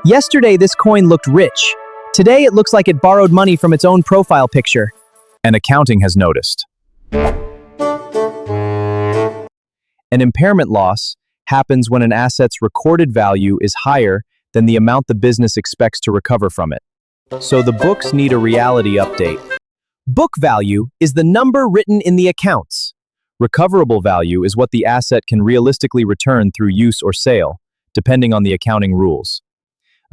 Yesterday, this coin looked rich. Today, it looks like it borrowed money from its own profile picture. And accounting has noticed. An impairment loss happens when an asset's recorded value is higher than the amount the business expects to recover from it. So the books need a reality update. Book value is the number written in the accounts. Recoverable value is what the asset can realistically return through use or sale, depending on the accounting rules.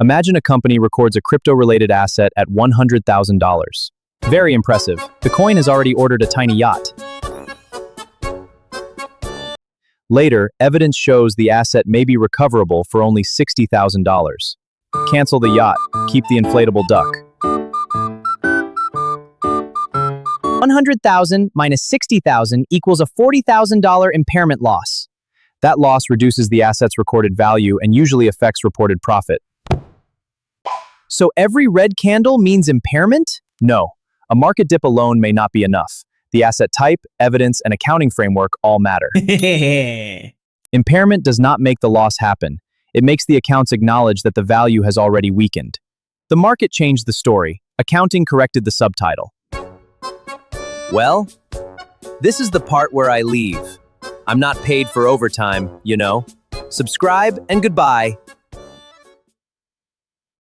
Imagine a company records a crypto-related asset at $100,000. Very impressive. The coin has already ordered a tiny yacht. Later, evidence shows the asset may be recoverable for only $60,000. Cancel the yacht, keep the inflatable duck. 100,000 minus 60,000 equals a $40,000 impairment loss. That loss reduces the asset's recorded value and usually affects reported profit. So every red candle means impairment? No, a market dip alone may not be enough. The asset type, evidence, and accounting framework all matter. Impairment does not make the loss happen. It makes the accounts acknowledge that the value has already weakened. The market changed the story. Accounting corrected the subtitle. Well, this is the part where I leave. I'm not paid for overtime, you know. Subscribe and goodbye.